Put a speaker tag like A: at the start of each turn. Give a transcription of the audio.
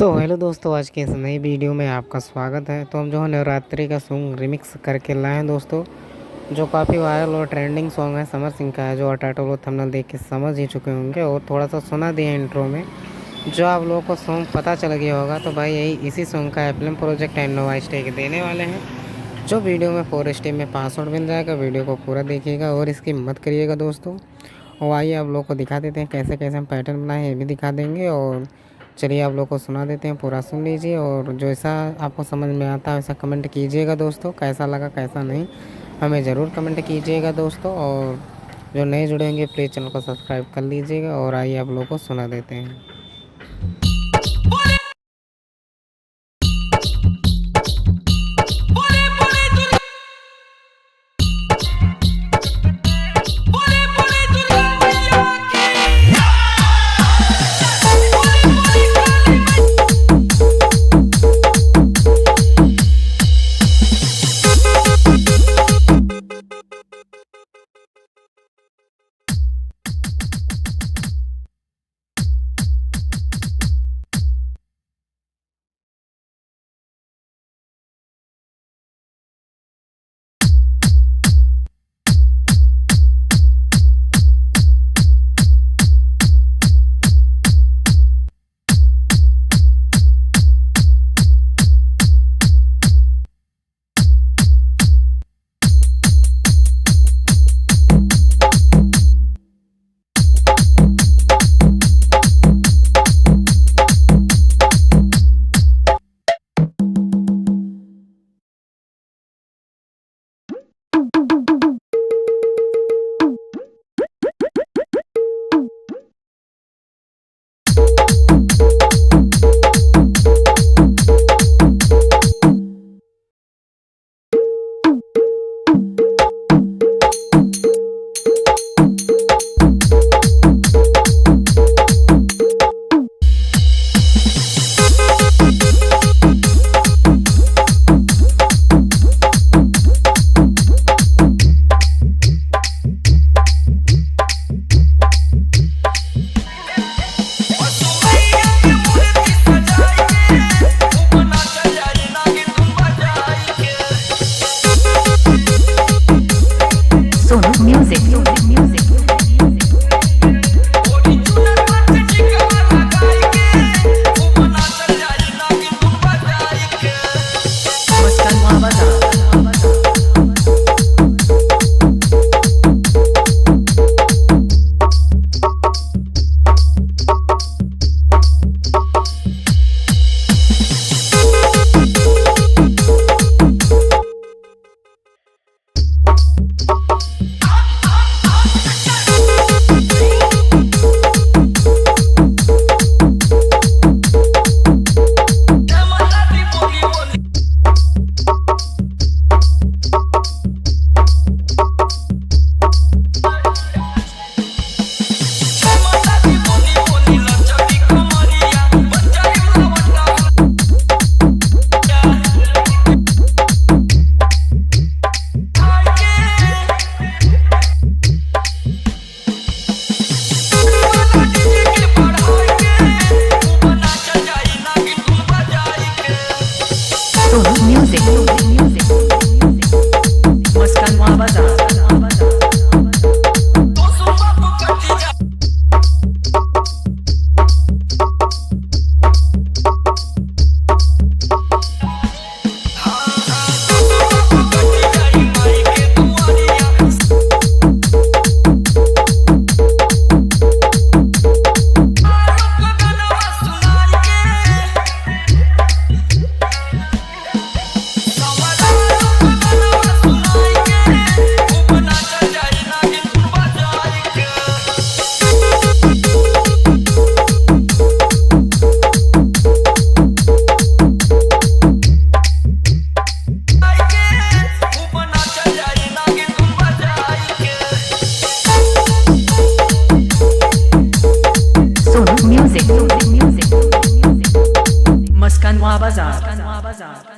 A: Hello दोस्तों, आज के इस नई वीडियो में आपका स्वागत है। तो हम जो है नवरात्रि का सॉन्ग रिमिक्स करके लाए हैं दोस्तों, जो काफ़ी वायरल और ट्रेंडिंग सॉन्ग है। समर सिंह का है, जो टाइटल और थंबनेल देख के समझ ही चुके होंगे और थोड़ा सा सुना दिया इंट्रो में। जो आप लोगों को सॉन्ग पता चल गया होगा, तो भाई यही इसी सॉन्ग का फिल्म प्रोजेक्ट एंड नोवा स्टेक देने वाले हैं, जो वीडियो में 4 स्टेप में पासवर्ड मिल जाएगा। वीडियो को पूरा देखिएगा और इसकी मत करिएगा दोस्तों। और आइए आप लोग को दिखा देते हैं कैसे कैसे हम पैटर्न बनाए, ये भी दिखा देंगे। और चलिए आप लोग को सुना देते हैं, पूरा सुन लीजिए और जैसा आपको समझ में आता है वैसा कमेंट कीजिएगा दोस्तों। कैसा लगा कैसा नहीं हमें ज़रूर कमेंट कीजिएगा दोस्तों। और जो नए जुड़े होंगे प्लीज़ चैनल को सब्सक्राइब कर लीजिएगा। और आइए आप लोग को सुना देते हैं।
B: Muskan Bazaar.